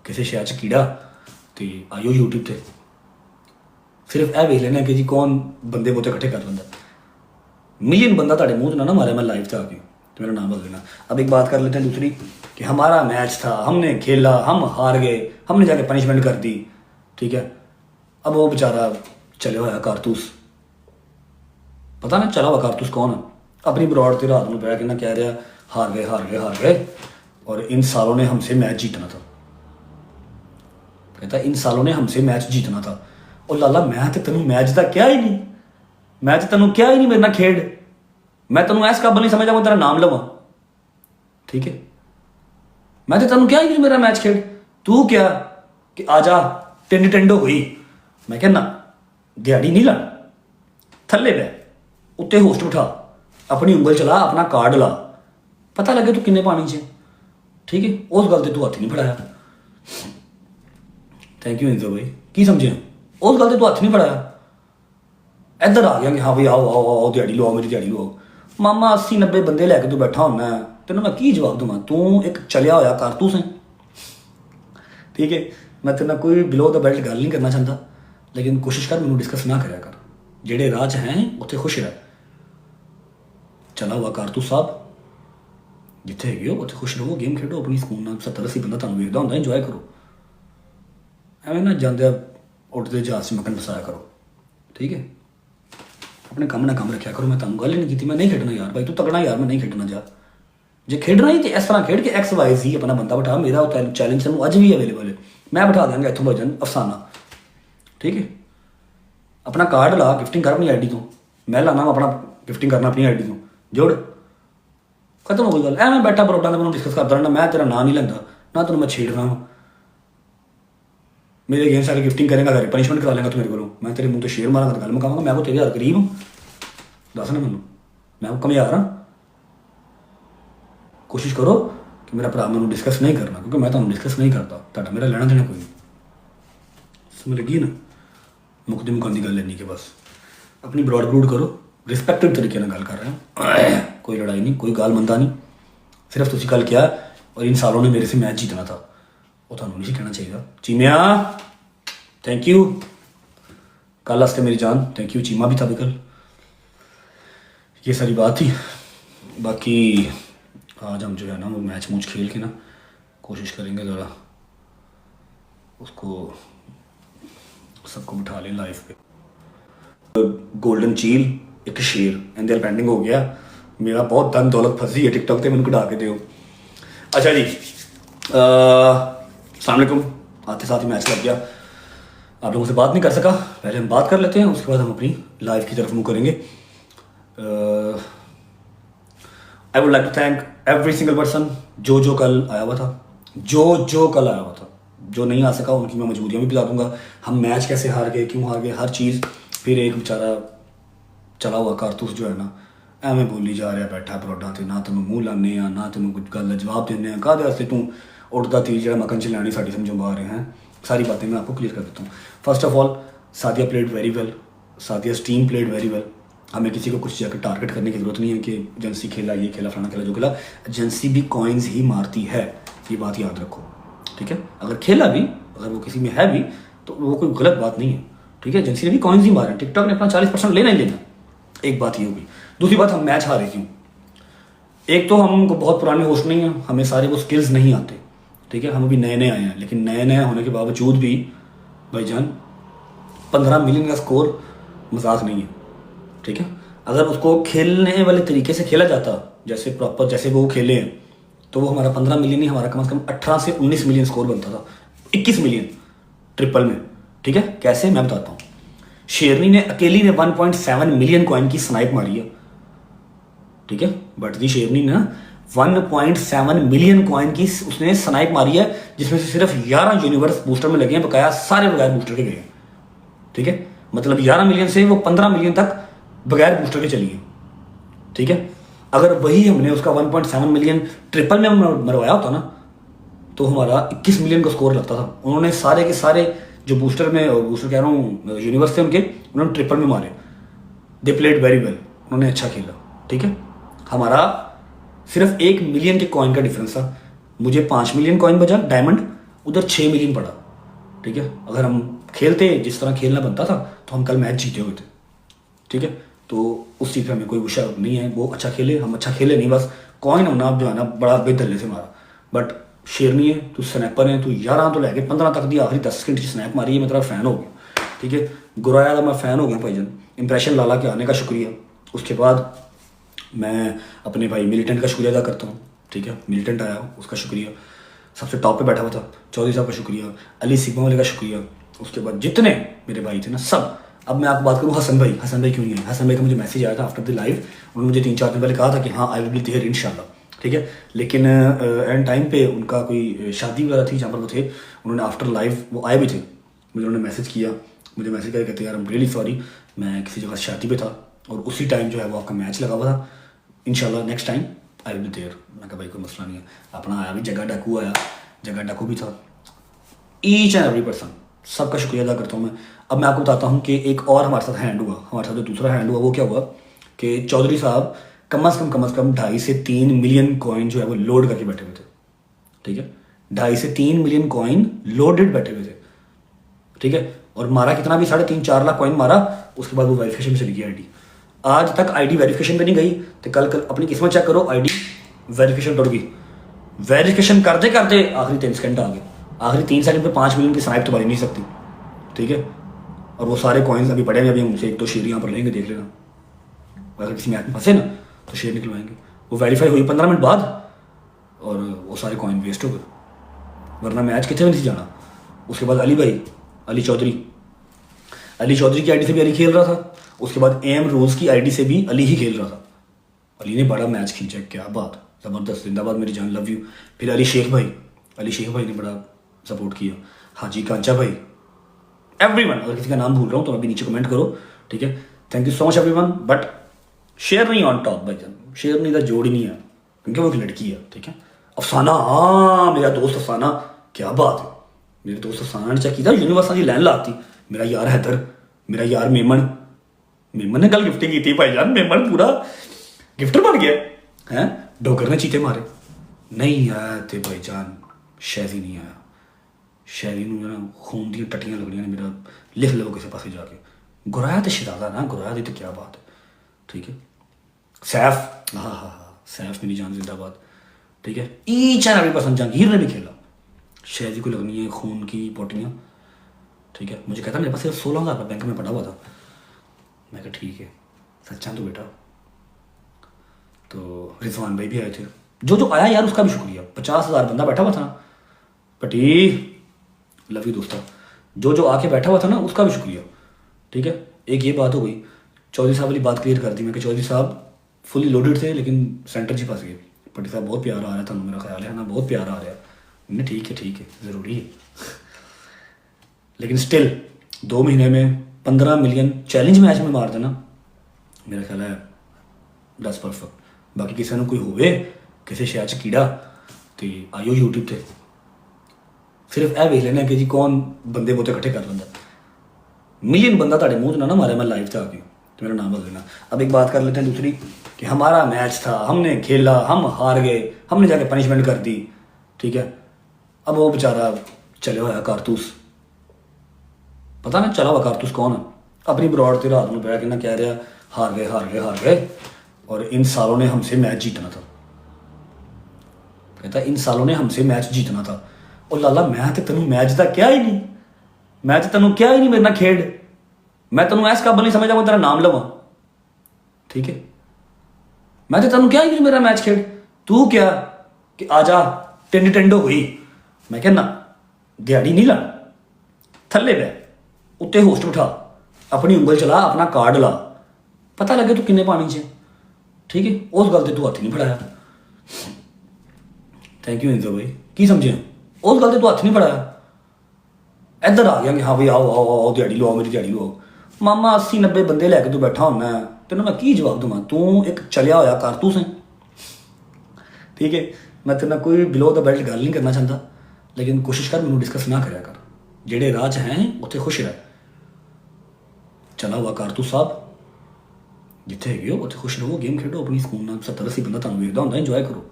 ਕਿਸੇ ਸ਼ਹਿਰ 'ਚ ਕੀੜਾ ਤੇ ਆਇਓ YouTube ਤੇ ਸਿਰਫ ਇਹ ਵੇਖ ਲੈਣਾ कि जी कौन बंदे बहुते इकट्ठे कर लेंदा। मिलियन बंदा ਤੁਹਾਡੇ ਮੂੰਹ 'ਚ ना मारे मैं लाइव 'ਚ आ के तो मेरा नाम बदल देना। अब एक बात कर लेते हैं दूसरी कि हमारा मैच था, हमने खेला, हम हार गए, हमने जाके पनिशमेंट कर दी, ठीक है। अब वो बेचारा चले हुआ कारतूस, पता ना चला हुआ कारतूस कौन है, अपनी ब्रॉड से रात में बैठ के ना कह रहा हार गए हार गए हार गए, और इन सालों ने हमसे मैच जीतना था। कहता इन सालों ने हमसे मैच जीतना था। और लाला मैं तो तेन मैच का क्या ही नहीं, मैं तो तेन क्या ही नहीं मेरे ना खेड, मैं तेन इस काबल नहीं समझा मैं तेरा नाम लवा, ठीक है। मैं तो तेन क्या ही नहीं मेरा मैच खेड, तू क्या कि आजा टिंड टिंड हो गई। मैं कहना दिहाड़ी नहीं लाना, थले बह उत्ते होस्ट बिठा, अपनी उंगल चला, अपना कार्ड ला, पता लगे तू किन्ने पानी च, ठीक है। उस गल ते तू हथ नहीं फड़ाया। थैंक यू इंजो भाई, की समझे, उस गल ते तू हथ नहीं फड़ाया। इधर आ गया कि हाँ भाई आओ आओ आओ दिहाड़ी लो, मेरी दिहाड़ी लो। मामा 80-90 बंदे लैके तू बैठा होना है, तेन मैं की जवाब दूंगा, तू एक चलिया होया कारतूस है, ठीक है। मैं तेरे कोई बिलो द बेल्ट गल नहीं करना चाहता, लेकिन कोशिश कर मैनू डिस्कस ना कराया कर, जेड़े राह च हैं उत्थे खुश रह। चला हुआ कारतूस साहब, जिथे है उत्थे खुश रहो, गेम खेडो अपनी सुकून नाल। 70-80 बंदा तुहानू वेखदा हुंदा, इंजॉय करो, एवें ना जांदे उठते जहाज से मक्खन फसाया करो, ठीक है। अपने काम ना काम रखा करो। मैं तुम गल ही नहीं की, मैं नहीं खेडना यार भाई, तू तगड़ा यार, मैं नहीं खेडना। जा जे खेडना ही तो इस तरह खेड के XYZ अपना बंदा बिठा। मेरा चैलेंज तेन अज भी अवेलेबल है, मैं बिठा देंगे इतों भजन अफसाना, ठीक है। अपना कार्ड ला, गिफ्टिंग कर अपनी ID तो, मैं लाना अपना गिफ्टिंग करना अपनी ID तो, जोड़, खत्म हो गई गल। मैं बैठा प्रोग्राम में डिस्कस करता रहना, मैं तेरा नाम नहीं लेंदा ना, तेन मैं छेड़ रहा हूँ। मेरे गेम सारे गिफ्टिंग करेंगे, घर पनिशमेंट करा लेंगा तू मेरे को, मैं तेरे मुंह तो शेर मारा गल मुकावांगा। मैं को तेरे यार गरीब हूँ, दस ना मैनू, मैं को कमयार हाँ। कोशिश करो कि मेरा भरा मैं डिस्कस नहीं करना, क्योंकि मैं तुम्हें डिस्कस नहीं करता, तुहाडा मेरा लेना देना कोई नहीं, समझ लगी ना। मुकदी मुकांदी गल नहीं कि बस अपनी ब्रॉड ब्रूड करो, रिस्पैक्टिव तरीके गल कर रहे हैं, कोई लड़ाई नहीं, कोई गाल मंदा नहीं। सिर्फ तुसी कल किया और इन सालों ने मेरे से मैच जीतना था, वो थानू नहीं कहना चाहिए। चीमिया थैंक यू, कल वास्ते मेरी जान, थैंक यू। चीमा भी था कल, ये सारी बात थी। बाकी आज हम जो है ना वो मैच मूच खेल के ना कोशिश करेंगे ज़रा उसको सबको बिठा लें लाइफ पे। गोल्डन चील एक शेर इंदर पेंडिंग हो गया, मेरा बहुत धन दौलत फंसी है टिकटॉक पे, मैंने कढ़ा के दो। अच्छा जी, अस्सलाम वालेकुम। आते साथ ही मैच लग गया, आप लोगों से बात नहीं कर सका, पहले हम बात कर लेते हैं, उसके बाद हम अपनी लाइफ की तरफ मूव करेंगे। I would like to thank every single person जो कल आया हुआ था, जो कल आया हुआ था। जो नहीं आ सका उनकी मैं मजबूरियाँ भी बता दूंगा, हम मैच कैसे हार गए, क्यों हार गए, हर चीज़। फिर एक बेचारा चला हुआ कारतूस जो है ना एवें बोली जा रहा बैठा परोडा ते, ना तेन मूँह लाने ना तेन कुछ गल जवाब देने, काहदे वास्ते तू उड़दा तीर जो मक्खन चलानी साड़ी समझो बाहर हैं। सारी बातें मैं आपको क्लियर कर देता हूँ। First of all Sadia played very well, Sadia team played very well. हमें किसी को कुछ जाकर टारगेट करने की जरूरत नहीं है कि एजेंसी खेला, ये खेला, फलाना खेला, जो खेला। एजेंसी भी कॉइन्स ही मारती है, ये बात याद रखो, ठीक है। अगर खेला भी, अगर वो किसी में है भी, तो वो कोई गलत बात नहीं है, ठीक है। एजेंसी ने भी कॉइन्स ही मारे, टिकटॉक ने अपना 40% लेना ही लेना। एक बात ये होगी। दूसरी बात, हम मैच हारे क्यों? एक तो हमको बहुत पुराने होस्ट नहीं है, हमें सारे वो स्किल्स नहीं आते, ठीक है। हम अभी नए नए आए हैं, लेकिन नए नए होने के बावजूद भी भाईजान 15 मिलियन का स्कोर मजाक नहीं है, ठीक है। अगर उसको खेलने वाले तरीके से खेला जाता, जैसे प्रॉपर जैसे वो खेले हैं, तो वो हमारा 15 मिलियन नहीं, हमारा कम से कम 18 से 19 मिलियन स्कोर बनता था, 21 मिलियन ट्रिपल में, ठीक है। कैसे, मैं बताता हूँ। शेरनी ने अकेली ने 1.7 मिलियन कॉइन की स्नाइप मारी है, ठीक है। बट दी शेरनी ने 1.7 मिलियन कॉइन की उसने स्नाइप मारी है, जिसमें से सिर्फ 11 यूनिवर्स बूस्टर में लगे हैं, बकाया सारे बगैर बूस्टर के गए हैं, ठीक है। मतलब 11 मिलियन से वो 15 मिलियन तक बगैर बूस्टर के चली है, ठीक है। अगर वही हमने उसका 1.7 मिलियन ट्रिपल में मरवाया होता ना, तो हमारा 21 मिलियन का स्कोर लगता था। उन्होंने सारे के सारे जो बूस्टर कह रहा हूँ यूनिवर्स थे उनके, उन्होंने ट्रिपल में मारे। दे प्लेड वेरी वेल, उन्होंने अच्छा खेला, ठीक है। हमारा सिर्फ 1 मिलियन के कॉइन का डिफरेंस था। मुझे 5 मिलियन कॉइन बचा डायमंड, उधर 6 मिलियन पड़ा, ठीक है। अगर हम खेलते जिस तरह खेलना बनता था तो हम कल मैच जीते हुए थे, ठीक है। तो उस चीज़ पर हमें कोई गुस्सा नहीं है, वो अच्छा खेले हम अच्छा खेले नहीं, बस कॉइन होना जो है ना बड़ा बेदले से मारा। बट शेरनी है तू, स्नैपर है तू, 11 तो लैके 15 तक दी आखिरी 10 सेकंड स्नैप मारी है, मैं तेरा फैन हो गया, ठीक है। गुराया का मैं फ़ैन हो गया भाईजान। इंप्रेशन लाला के आने का शुक्रिया। उसके बाद मैं अपने भाई मिलिटेंट का शुक्रिया अदा करता हूँ, ठीक है। मिलिटेंट आया उसका शुक्रिया, सबसे टॉप पे बैठा हुआ था, चौधरी साहब का शुक्रिया, अली सिग्मा वाले का शुक्रिया। उसके बाद जितने मेरे भाई थे ना सब। अब मैं आपको बात करूँ हसन भाई, हसन भाई क्यों नहीं है, हसन भाई का मुझे मैसेज आया था आफ्टर द लाइव, उन्होंने मुझे 3-4 दिन पहले कहा था कि हाँ आई विल बी देयर इंशाल्लाह, ठीक है। लेकिन एंड टाइम पे उनका कोई शादी वगैरह थी जहाँ पर वो थे, उन्होंने आफ्टर लाइव वो आए भी थे, मुझे उन्होंने मैसेज किया, मुझे मैसेज करके कहते यार आई एम रियली सॉरी, मैं किसी जगह शादी पे था और उसी टाइम जो है वो आपका मैच लगा हुआ था, इंशाल्लाह next time I will be there. मैं कहा भाई कोई मसला नहीं है, अपना आया भी, जगह डाकू आया, जगह डाकू भी था। ईच एंड एवरी पर्सन सबका शुक्रिया अदा करता हूँ मैं। अब मैं आपको बताता हूँ कि एक और हमारे साथ हैंड हुआ, हमारे साथ जो दूसरा हैंड हुआ वो क्या हुआ कि चौधरी साहब कम अज़ कम 2.5 से 3 मिलियन कॉइन जो है वो लोड करके बैठे हुए थे, ठीक है। 2.5 से 3 मिलियन कॉइन लोडेड बैठे हुए थे, ठीक है। और मारा कितना भी 3.5-4 लाख कॉइन मारा, उसके बाद वो वेरिफिकेशन में चली गई आईडी। आज तक आईडी वेरिफिकेशन पे नहीं गई, तो कल अपनी किस्मत चेक करो, आईडी वेरिफिकेशन टूट गई। वेरिफिकेशन करते करते आखिरी 3 सेकंड आ गए, आखिरी 3 सेकंड पे 5 मिलियन की स्नाइप तो बन नहीं सकती, ठीक है। और वो सारे कॉइन्स अभी पड़े हैं, अभी हमसे 1-2 शेर यहाँ पर लेंगे, देख लेना, अगर किसी मैच में फंसे ना तो शेर निकलवाएंगे। वो वेरीफाई हुई 15 मिनट बाद और वो सारे कॉइन वेस्ट हो गए, वरना मैच कितने में नहीं जाना। उसके बाद अली भाई, अली चौधरी की आईडी से भी अली खेल रहा था, उसके बाद एम रोज की आईडी से भी अली ही खेल रहा था। अली ने बड़ा मैच खींचा, क्या बात, ज़बरदस्त, जिंदाबाद मेरी जान, लव यू। फिर अली शेख भाई ने बड़ा सपोर्ट किया, हाजी कांचा भाई, एवरीवन। अगर किसी का नाम भूल रहा हूँ तो अभी नीचे कमेंट करो, ठीक है। Thank you so much everyone. But share नहीं ऑन टॉप भाईजान, शेयर नहीं का जोड़ ही नहीं है, क्योंकि वो एक लड़की है, ठीक है। अफसाना, हाँ मेरा दोस्त अफसाना, क्या बात है, मेरे दोस्त अफसाना ने चेक किया यूनिवर्सल की लैन लाती। मेरा यार हैदर, मेरा यार मेमन ने कल गिफ्टिंग की थी भाईजान, मेमन पूरा गिफ्टर बन गया है। डोगर ने चीते मारे, नहीं आया थे भाईजान, शैजी नहीं आया, शैरी ना खून दी टट्टियां लगनियां ने, मेरा लिख लो किसी पासे जाके। गुराया तो शरादा ना, गुराया दी तो क्या बात है, ठीक है। सैफ, हाँ सैफ मेरी जान, जिंदाबाद, ठीक है। Each and every person, Jahangir ने भी खेला, शैजी को लगनी है खून की पोटियाँ, ठीक है। मुझे कहता मेरे पास सिर्फ 16,000 बैंक में पड़ा हुआ था, मैं कहा ठीक है, सच्चा तो बेटा। तो रिजवान भाई भी आए थे, जो आया यार उसका भी शुक्रिया। 50,000 बंदा बैठा हुआ था ना, पटी लव यू दोस्ता, जो आके बैठा हुआ था ना उसका भी शुक्रिया, ठीक है। एक ये बात हो गई, चौधरी साहब वाली बात क्लियर कर दी मैं कि चौधरी साहब फुली लोडेड थे लेकिन सेंटर जी फंस गए। पटी साहब बहुत प्यार आ रहा था, मेरा ख्याल है ना, बहुत प्यार आ रहा है, ठीक है ज़रूरी है। लेकिन स्टिल 2 महीने में 15 मिलियन चैलेंज मैच में मार देना, मेरा ख्याल है 10 परफेक्ट। बाकी किसी ने कोई होवे किसी शहर च कीड़ा तो आइयो यूट्यूब से, सिर्फ यह वेख लेना कि जी कौन बंदे बोते इकट्ठे कर लेंदा। मिलियन बंदा ताड़े मुँह ना मारे मैं लाइव से आके, तो मेरा नाम बदल देना। अब एक बात कर लेते हैं दूसरी कि हमारा मैच था, हमने खेला, हम हार गए, हमने जाके पनिशमेंट कर दी, ठीक है। अब वो बेचारा चले हुआ कारतूस, पता ना चला हुआ कारतूस कौन है, अपनी ब्रॉड से रात में बैठ के ना कह रहा हार गए और इन सालों ने हमसे मैच जीतना था। कहता इन सालों ने हमसे मैच जीतना था। और लाला मैं तो तेन मैच का क्या ही नहीं, मैं तो तेन क्या ही नहीं मेरे ना खेड, मैं तेन इस काबल नहीं समझा मैं तेरा नाम लवा, ठीक है। मैं तो तेन क्या ही नहीं मेरा मैच खेड, तू क्या कि आजा टेंडो हुई। मैं कहना दिहाड़ी नहीं लाना, थले बह उत्ते होस्ट उठा, अपनी उंगल चला, अपना कार्ड ला, पता लगे तू किन्ने पानी च, ठीक है। उस गल से तू हथ नहीं फड़ाया, थैंक यू इंजो भाई, की समझे, उस गल से तू हथ नहीं फड़ाया, इधर आ गया कि हाँ भाई आओ दिहाड़ी लो, मेरी दिहाड़ी लो। मामा 80-90 बंदे लैके तू बैठा होना, तेन मैं की जवाब दूंगा, तू एक चलिया होया कारतूस है, ठीक है। मैं तेना कोई बिलो द बेल्ट गल नहीं करना चाहता, लेकिन कोशिश कर मैनू डिस्कस ना कराया कर, जेडे राज हैं उत्थे खुश रह। चला हुआ कारतूस साहब जिथे है उत्थे खुश रहो, गेम खेडो अपनी, सुकून 70-80 बंदा तुम वेखदा होंदा, इंजॉय करो।